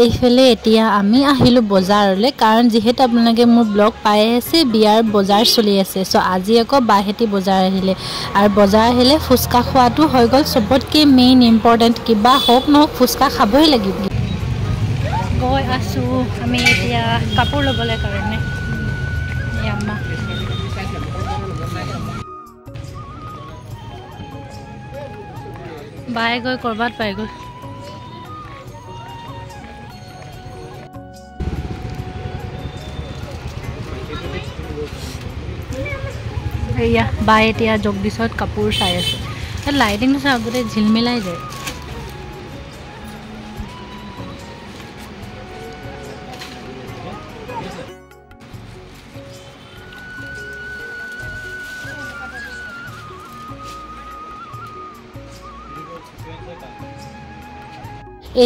এইফালে এতিয়া আমি আহিলোঁ বজাৰলৈ, কাৰণ যিহেতু আপোনালোকে মোৰ ব্লগ পাই আছে বিয়াৰ বজাৰ চলি আছে। চ' আজি আকৌ বাহেতি বজাৰ আহিলে, আৰু বজাৰ আহিলে ফুচকা খোৱাটো হৈ গ'ল চবতকৈ মেইন ইম্পৰ্টেণ্ট। কিবা হওক নহওক ফুচকা খাবই লাগিব। গৈ আছোঁ আমি এতিয়া কাপোৰ ল'বলৈ কাৰণে। বায়ে গৈ ক'ৰবাত পাই গ'ল। এয়া বাই এতিয়া জগদীশত কাপোৰ চাই আছে। লাইটিংটো চাই গোটেই ঝিলমিলাই যায়।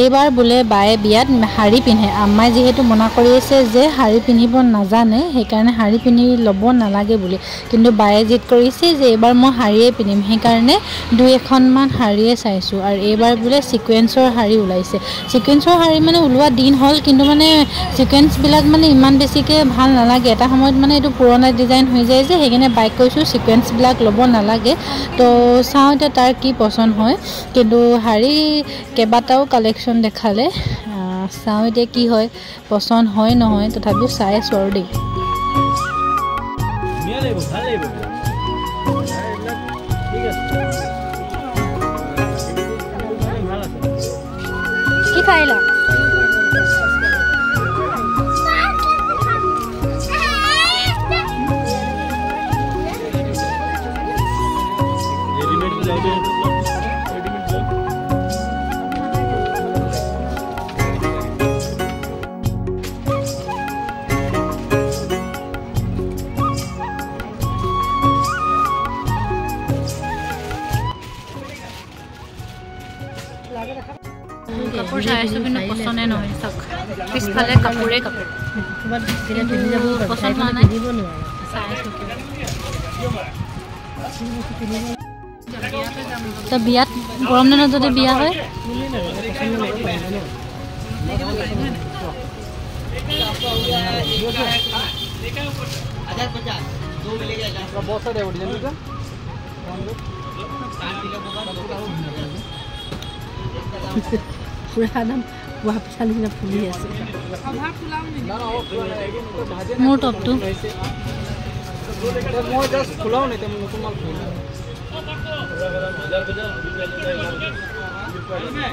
এইবাৰ বোলে বায়ে বিয়াত শাড়ী পিন্ধে। আম্মাই যিহেতু মনা কৰি আছে যে শাড়ী পিন্ধিব নাজানে, সেইকাৰণে শাড়ী পিন্ধি ল'ব নালাগে বুলি। কিন্তু বায়ে জিদ কৰিছে যে এইবাৰ মই শাড়ীয়ে পিন্ধিম, সেইকাৰণে 2-3খনমান শাড়ীয়ে চাইছোঁ। আৰু এইবাৰ বোলে ছিকুৱেঞ্চৰ শাড়ী ওলাইছে। ছিকুৱেঞ্চৰ শাড়ী মানে ওলোৱা দিন হ'ল, কিন্তু মানে ছিকুৱেঞ্চবিলাক মানে ইমান বেছিকৈ ভাল নালাগে। এটা সময়ত মানে এইটো পুৰণা ডিজাইন হৈ যায় যে, সেইকাৰণে বায়েক কৈছোঁ ছিকুৱেঞ্চবিলাক ল'ব নালাগে। তো চাওঁ এতিয়া তাৰ কি পচন্দ হয়। কিন্তু শাড়ী কেইবাটাও কালেকশ্যন দেখালে, চাওঁ এতিয়া কি হয়, পচন্দ হয় নহয়। তথাপিও চাই আছোঁ আৰু দেই। কি খাইলা? কাপোৰ চাই আছোঁ কিন্তু পচন্দে নহয়। চাওক পিছফালে কাপোৰে কাপোৰ পচন্দ হোৱা নাই। চাই আছোঁ তো বিয়াত গৰম দিনত যদি বিয়া হয় মোৰ টপটো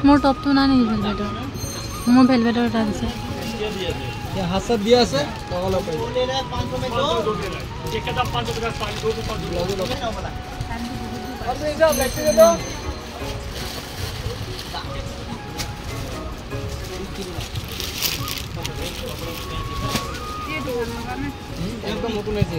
মোৰ টপটো নাই নেকি ভেলভেটৰ? মোৰ ভেলভেটৰ এটা আছে। হাতত দিয়া আছে একদম নতুন আছে।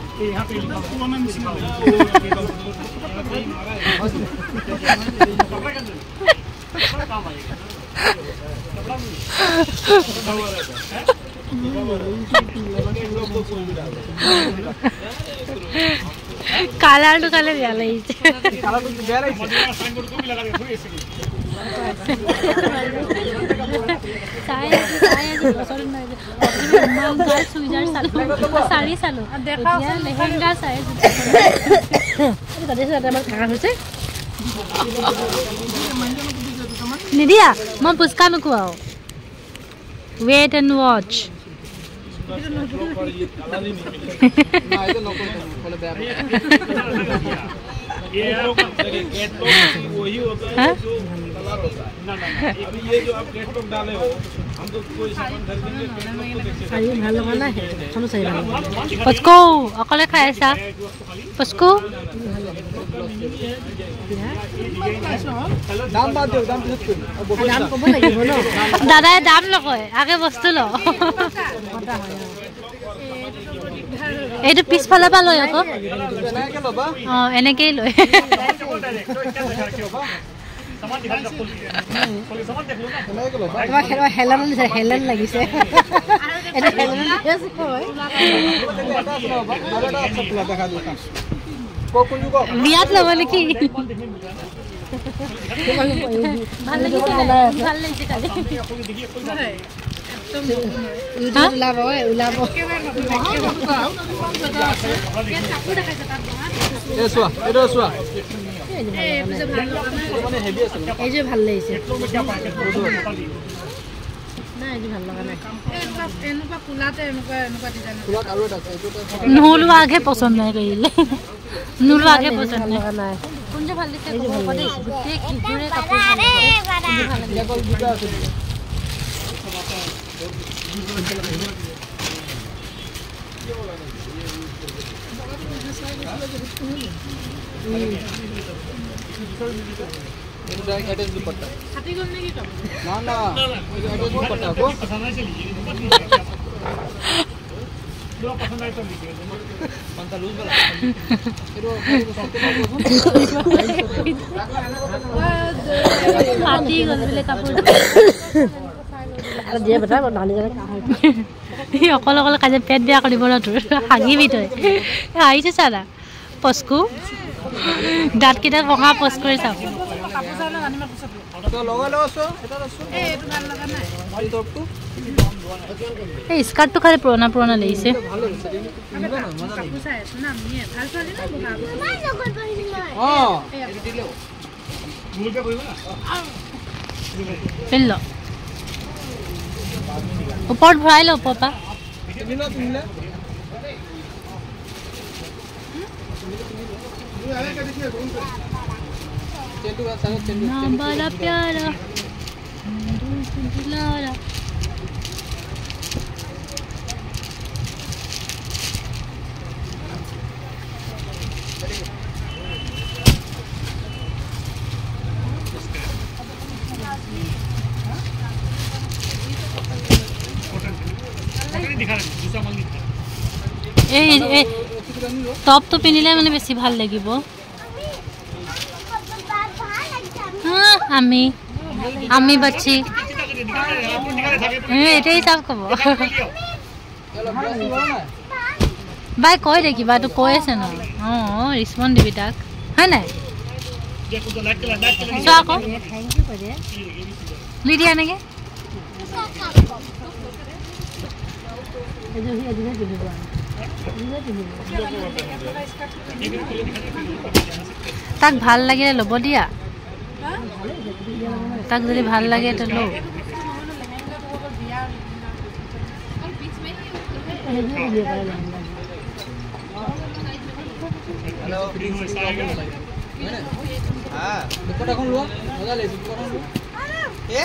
কালাৰটো কালে বেয়া লাগিছে। নিদিয়া মই ফুচকা নোখোৱাও। Wait and watch. পচকো অকলে খাই আছা? পচকো দাদাই দাম নকয়, আগে বস্তু ল। এইটো পিছফালৰ পৰা লয় আকৌ। অঁ এনেকেই লয়। হেলেন লাগিছে। বিয়াত ল'ব নেকি? ভাল লাগিছে। ভাল লাগিছে নোলোৱাকে পচন্দ নাই কৰিলে নোলোৱাকে পচন্দ নাই কোনটো ভাল দিছে গোটেই কিজোৰে কাপোৰ অকল অকল কাজে পেট বেয়া কৰিব ন তোৰ হাগিবি তই আহিছে চাৰা পস্কু দাঁতকেইটা ভঙা পচ কৰি চাওঁ এই স্কাৰ্টটো খালি পুৰণা পুৰণা লাগিছে ওপৰত ভৰাই ল ওপৰৰ পৰা बड़ा प्यारा दुलारा टॉप तो पिन्धिले माने बेसी ভাল লাগিব আমি বাচ্চি এটাই সব কব বাই কই দে কিবা তো কৈ আছে ন ৰেসপন্ড দিবি তাক হয় নাই চাকো লিডিয়া নেকি তাক ভাল লাগিলে লব দিয়া তাক যদি ভাল লাগে তো লো हां देखो এখন লো মজা লাগছে এ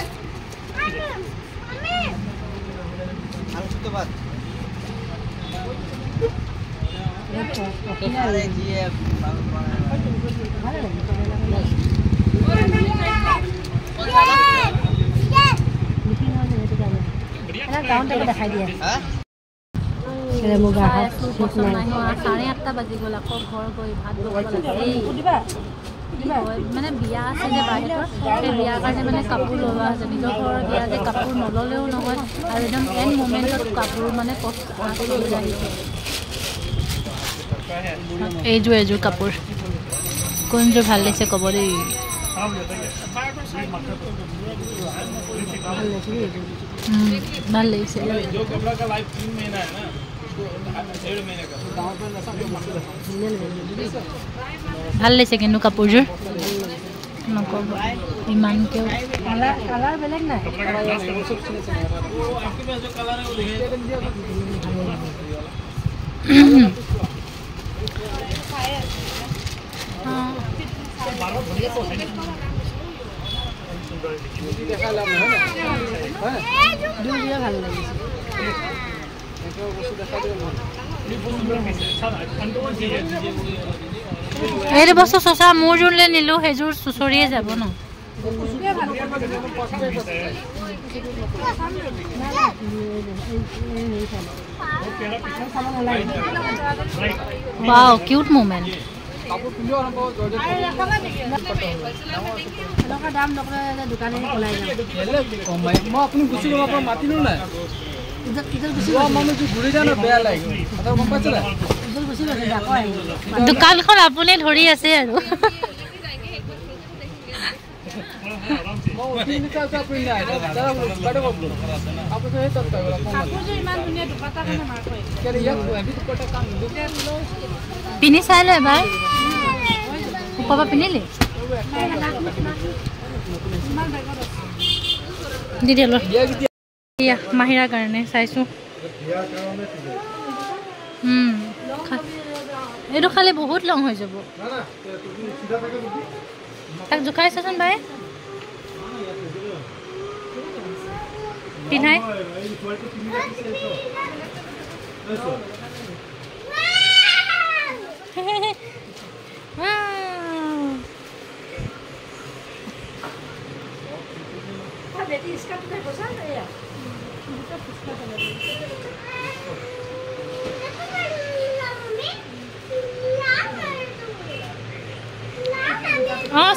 আর তো বাদ अरे जी है गाउन तक दिखाई दिया हां अरे मुगा हाथ 8:30 बजे गला को घर गई भात बना মানে বিয়া আছে যে বাইকৰ সেই বিয়াৰ কাৰণে মানে কাপোৰ লোৱা আছে নিজৰ ঘৰৰ বিয়া যে কাপোৰ নললেও নহয় আৰু একদম এন মোমেন্টত কাপোৰ মানে পষ্ট কৰি আহিছে এইযোৰ কাপোৰ কোনযোৰ ভাল লাগিছে ক'ব দেই ভাল লাগিছে ভাল লাগিছে কিন্তু কাপোৰযোৰ নক'ব ইমানকেও কালাৰ বেলেগ নাই এই বস্তু চচা মোৰ যোনলে নিলো সেইযোৰ চুচৰিয়ে যাব ন वाओ क्यूट मोमेंट কাপোৰ পিন্ধিও আৰম্ভ জৰ্জেট লকা দাম নকৰে দোকানে খোলাই যায় কমাই মই আপুনি গুছি লব পৰা মাতিনো নাই ইজল গুছি মানুহ যে ঘুৰি যায় না বেয়া লাগে কথা গম পাইছলা ইজল গুছি গৈছে ডাক আহি দোকানখন আপুনি ধৰি আছে আৰু পিনি চাই লো এবাৰ ওপৰৰ পৰা পিন্ধিলি দি দিয়া লো মাহিৰাৰ কাৰণে চাইছো এইটো খালি বহুত লং হৈ যাব তাক জোখাই চাচোন বাই পিন্ধাই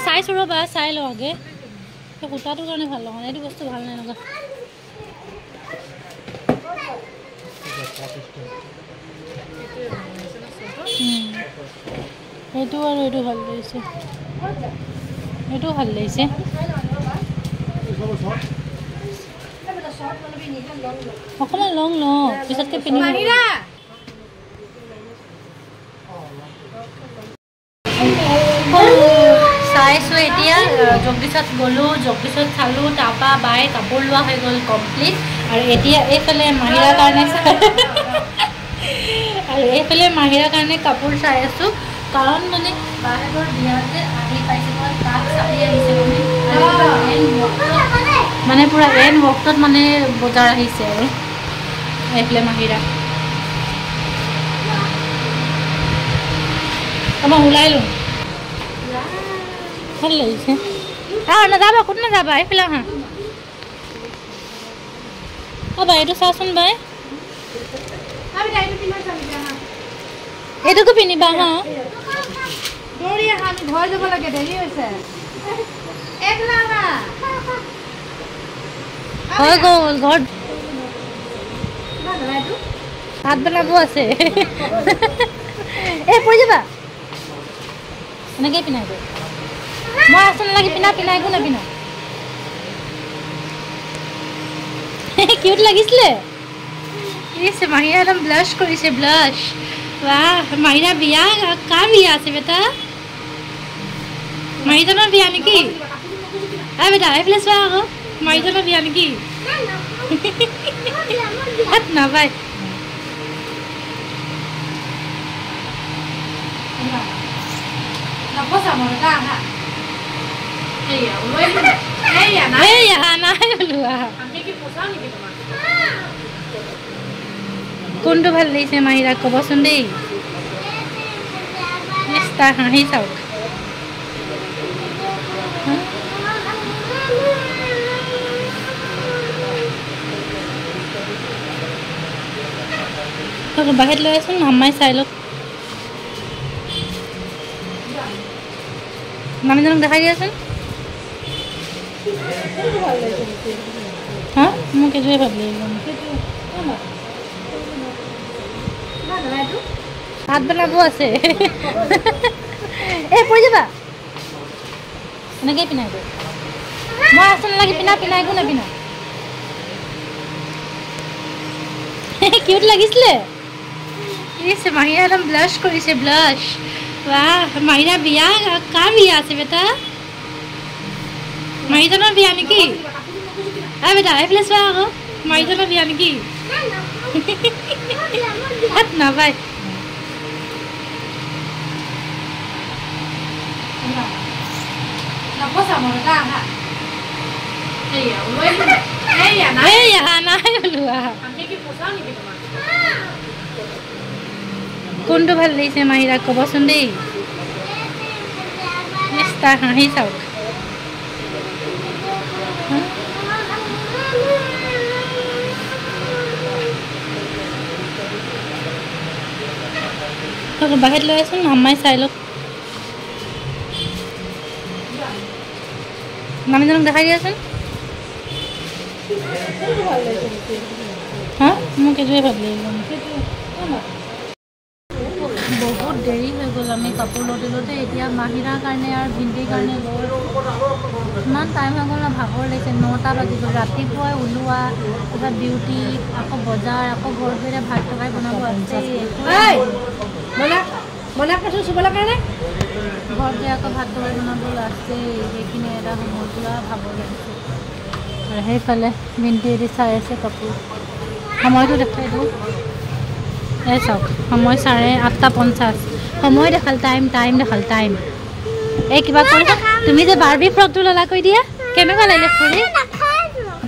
চাইছো ৰ'বা চাই লওঁ আগে সূতাটোৰ কাৰণে ভাল লগা এইটো বস্তু ভাল নাই লগা এইটো আৰু এইটো ভাল লাগিছে এইটো ভাল লাগিছে অকণমান লং ল পিছতকে পিন্ধিম চাইছো এতিয়া জগদীশত গ'লো জগদীশত চালো তাৰপৰা বাই কাপোৰ লোৱা হৈ গ'ল কমপ্লিট আৰু এতিয়া এইফালে মাহিৰাৰ কাৰণে আৰু এইফালে মাহিৰাৰ কাৰণে কাপোৰ চাই আছো কাৰণ মানে বাহিৰৰ বিয়াতে আহি পাইছে তাত চাই আহিছে মানে পুৰা এন বক্তত মানে বজাৰ আহিছে আৰু এইফালে মাহিৰা আমাৰ ওলাই লওঁ ভাল লাগিছে নাযাবা ক'ত নাযাবা এইফালে আহা বাই এইটো চাচোন বাই এইটোকো পিন্ধিবা হা ঘৰ যাব লাগে দেৰি হৈছে হৈ গ'ল ঘৰত ভাত বনাব আছে এই পৰি যাবা এনেকৈ পিন্ধাই গৈ মই আছো নালাগে পিন্ধাই একো নাপিন্ধা কিউট লাগিছিলে মাহিৰা একদম ব্লাছ কৰিছে ব্লাছ বাহ মাহিৰা বিয়া কাৰ বিয়া আছে বেটা মাহিজনৰ বিয়া নেকি বেটা এইফালে চোৱা আকৌ মাহিজনৰ বিয়া নেকি হাত নাপায় কোনটো ভাল লাগিছে মাহিৰা ক'বচোন দেই তাৰ হাঁহি চাওক বাহিৰত লৈ আছোন মামাই চাই লওক মামীজনক দেখাই দিয়াচোন হা মোক এইটোৱে ভাল লাগিব ভাত বনাব আছে এই পৰি যাবা এনেকৈ পিন্ধাই গৈ মই আছো নালাগে পিন্ধাই একো নাপিন্ধা কিউট লাগিছিলে মাহিৰা একদম ব্লাছ কৰিছে ব্লাছ বাহ মাহিৰা বিয়া কাৰ বিয়া আছে বেটা মাহিজনৰ বিয়া নেকি বেটা এইফালে চোৱা আকৌ মাহিজনৰ বিয়া নেকি হাত নাপায় কোনটো ভাল লাগিছে মাহিৰা ক'বচোন দেই তাৰ হাঁহি চাওক বাহিৰত লৈ আছোন মামাই চাই লওক মামীজনক দেখাই দিয়াচোন হা মোক এইটোৱে ভাল লাগিব বহুত দেৰি হৈ গ'ল আমি কাপোৰ লওঁতে এতিয়া মাহিৰাৰ কাৰণে আৰু ভিন্দিৰ কাৰণে ইমান টাইম হৈ গ'ল না ভাগৰ লাগিছে 9টা বাজি গ'ল ৰাতিপুৱাই ওলোৱা তাৰপিছত ডিউটি আকৌ বজাৰ আকৌ ঘৰত গৈ ভাত তৰকাৰি বনাব আছে ঘৰত গৈ আকৌ ভাত তৰকাৰি বনাবলৈ আছে সেইখিনি এটা সময় পুৰা ভাগৰ লাগিছে আৰু সেইফালে ভিন্দি এদি চাই আছে কাপোৰ সময়টো দেখাই দিওঁ এই চাওক সময় 8:50 সময় দেখাল টাইম দেখাল টাইম এই কিবা কৰিছা তুমি যে বাৰ্বি ফ্ৰকটো ললা কৈ দিয়া কেনেকুৱা লাগিলে ফুৰি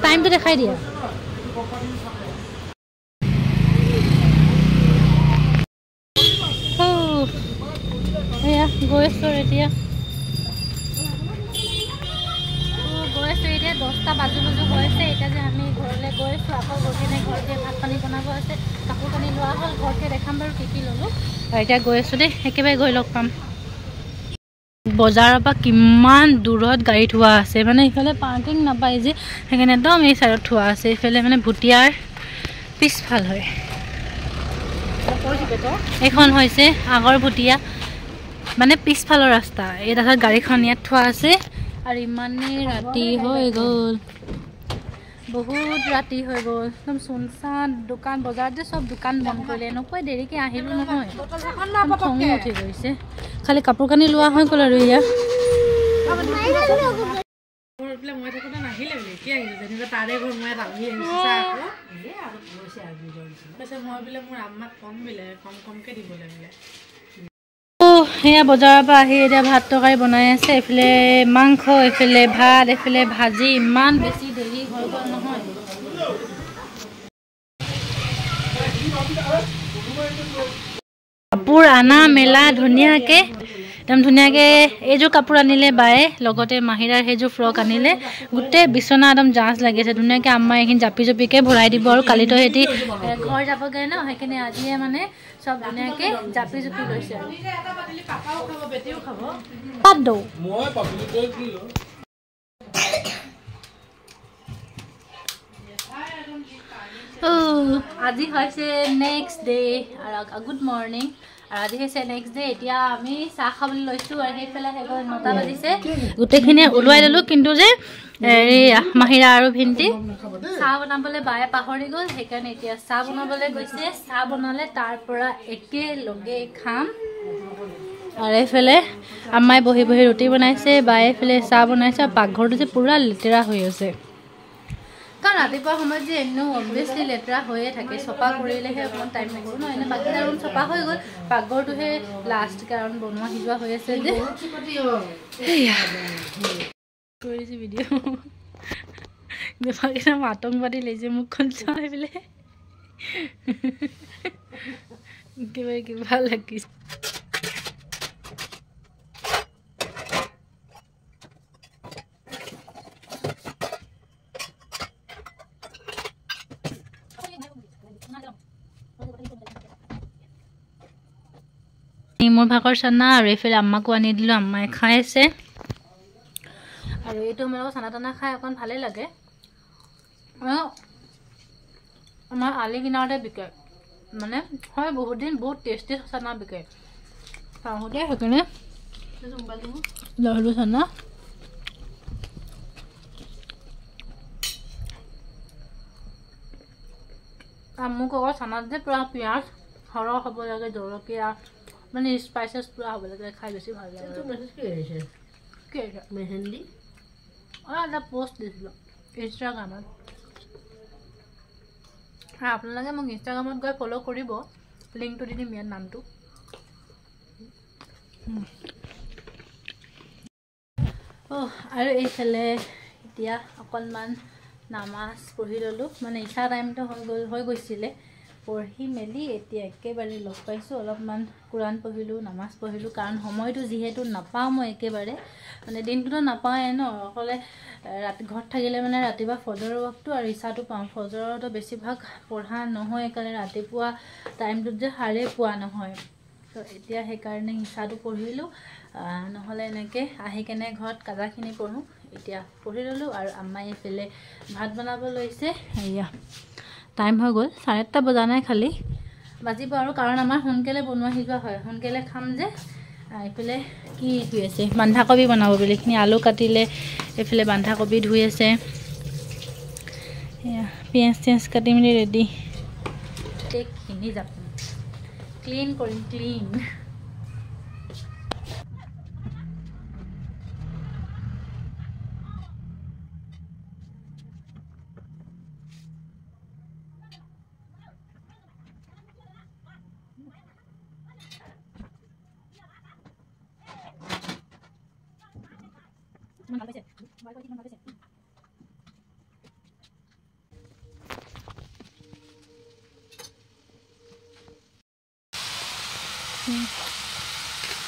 টাইমটো দেখাই দিয়া এয়া গৈ আছো এতিয়া 10টা বাজু গৈছে এতিয়া যে আমি ঘৰলৈ গৈ আছোঁ আকৌ গৈ কিনে ঘৰত যে ভাত পানী বনাব আছে কাপোৰ কানি লোৱা হ'ল ঘৰতে দেখাম বাৰু কি ল'লোঁ আৰু এতিয়া গৈ আছোঁ দেই একেবাৰে গৈ লগ পাম বজাৰৰ পৰা কিমান দূৰত গাড়ী থোৱা আছে মানে ইফালে পাৰ্কিং নাপায় যে সেইকাৰণে একদম এই চাইডত থোৱা আছে ইফালে মানে ভুটিয়াৰ পিছফাল হয় এইখন হৈছে আগৰ ভুটিয়া মানে পিছফালৰ ৰাস্তা এই তাৰপিছত গাড়ীখন ইয়াত থোৱা আছে আৰু ইমানেই ৰাতি হৈ গ'ল বহুত ৰাতি হৈ গ'ল একদম চুনচান দোকান বজাৰত যে চব দোকান বন্ধ কৰিলে এনেকুৱাই দেৰিকৈ আহিলোঁ নহয় খঙো উঠি গৈছে খালি কাপোৰ কানি লোৱা হৈ গ'ল আৰু এয়া সেয়া বজাৰৰ পৰা আহি এতিয়া ভাত তৰকাৰি বনাই আছে এইফালে মাংস এইফালে ভাত এইফালে ভাজি ইমান বেছি দেৰি হৈ গ'ল নহয় কাপোৰ আনা মেলা ধুনীয়াকৈ একদম ধুনীয়াকৈ এইযোৰ কাপোৰ আনিলে বায়ে লগতে মাহিৰাৰ সেইযোৰ ফ্ৰক আনিলে গোটেই বিচনা একদম জাঁজ লাগিছে ধুনীয়াকৈ আম্মাই এইখিনি জাপিকৈ ভৰাই দিব আৰু কালিতো সিহঁতি ঘৰ যাবগৈ ন সেইখিনি আজিয়ে মানে সব ধুনীয়াকৈ জাপি লৈছে পাত দৌ আজি হৈছে নেক্সট ডে আৰু গুড মৰ্ণিং আৰু আজি হৈছে নেক্সট ডে এতিয়া আমি চাহ খাবলৈ লৈছোঁ আৰু সেইফালে 9টা বাজিছে গোটেইখিনি ওলোৱাই ল'লোঁ কিন্তু যে মাহিৰা আৰু ভিন্দি চাহ বনাবলৈ বায়ে পাহৰি গ'ল সেইকাৰণে এতিয়া চাহ বনাবলৈ গৈছে চাহ বনালে তাৰ পৰা একেলগে খাম আৰু এইফালে আম্মাই বহি ৰুটি বনাইছে বায়ে এইফালে চাহ বনাইছে আৰু পাকঘৰটো যে পুৰা লেতেৰা হৈ আছে কাৰণ ৰাতিপুৱা সময়ত যে এনেও অবভিয়াছলি লেতেৰা হৈয়ে থাকে চফা কৰিলেহে অকণমান টাইম লাগিব ন এনে বাকী কাৰণ চফা হৈ গ'ল পাকঘৰটোহে লাষ্ট কাৰণ বনোৱা সিজোৱা হৈ আছে যে কৰিছে ভিডিঅ' বেপাৰকেইটা আতংবাদী লৈছে মুখখন চাই পেলাই কিবা লাগিছে মোৰ ভাগৰ চানা আৰু এইফালে আম্মাকো আনি দিলোঁ আম্মাই খাই আছে আৰু এইটো মোৰ চানা টানা খাই অকণ ভালেই লাগে আমাৰ আলি কিনাৰতে বিকে মানে হয় বহুত দিন বহুত টেষ্টি চানা বিকে চাওঁতে সেইকাৰণে লহৰু চানা মোক আকৌ চানাত যে পূৰা পিঁয়াজ সৰহ হ'ব লাগে জলকীয়া মানে স্পাইচেছ পুৰা হ'ব লাগে খাই বেছি ভাল লাগে মেহেন্দি এটা পোষ্ট দিছিলোঁ ইনষ্টাগ্ৰামত আপোনালোকে মোক ইনষ্টাগ্ৰামত গৈ ফ'ল' কৰিব লিংকটো দি দিম ইয়াত নামটো আৰু এইফালে এতিয়া অকণমান নামাজ পঢ়ি ল'লোঁ মানে ইচ্ছা টাইমটো হৈ গৈছিলে পঢ়ি মেলি এতিয়া একেবাৰে লগ পাইছোঁ অলপমান কোৰাণ পঢ়িলোঁ নামাজ পঢ়িলোঁ কাৰণ সময়টো যিহেতু নাপাওঁ মই একেবাৰে মানে দিনটোতো নাপাওঁৱে ন অকলে ৰাতি ঘৰত থাকিলে মানে ৰাতিপুৱা ফজৰৰ ৱক্তটো আৰু ইচ্ছাটো পাওঁ ফজৰতো বেছিভাগ পঢ়া নহয় কাৰণে ৰাতিপুৱা টাইমটোত যে সাৰে পোৱা নহয় তো এতিয়া সেইকাৰণে ইচ্ছাটো পঢ়িলোঁ নহ'লে এনেকৈ আহি কেনে ঘৰত কাজাখিনি পঢ়োঁ এতিয়া পঢ়ি ল'লোঁ আৰু আম্মাই এইফালে ভাত বনাব লৈছে এয়া টাইম হৈ গ'ল 8:30 বজা নাই খালি বাজিব আৰু কাৰণ আমাৰ সোনকালে বনোৱা সিজোৱা হয় সোনকালে খাম যে এইফালে কি ধুই আছে বন্ধাকবি বনাব বুলি এইখিনি আলু কাটিলে এইফালে বন্ধাকবি ধুই আছে পিঁয়াজ চিয়াজ কাটি মেলি ৰেডি এইখিনি যাব ক্লিন কৰিম ক্লিন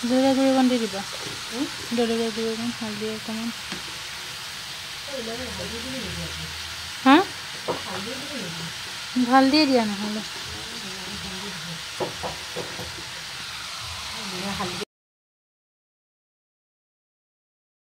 দৌৰা গুড়ি অকণ দি দিবা দৌৰা গুড়ি অকণ হালধি অকণমান হা হালধিয়ে দিয়া নহ'লে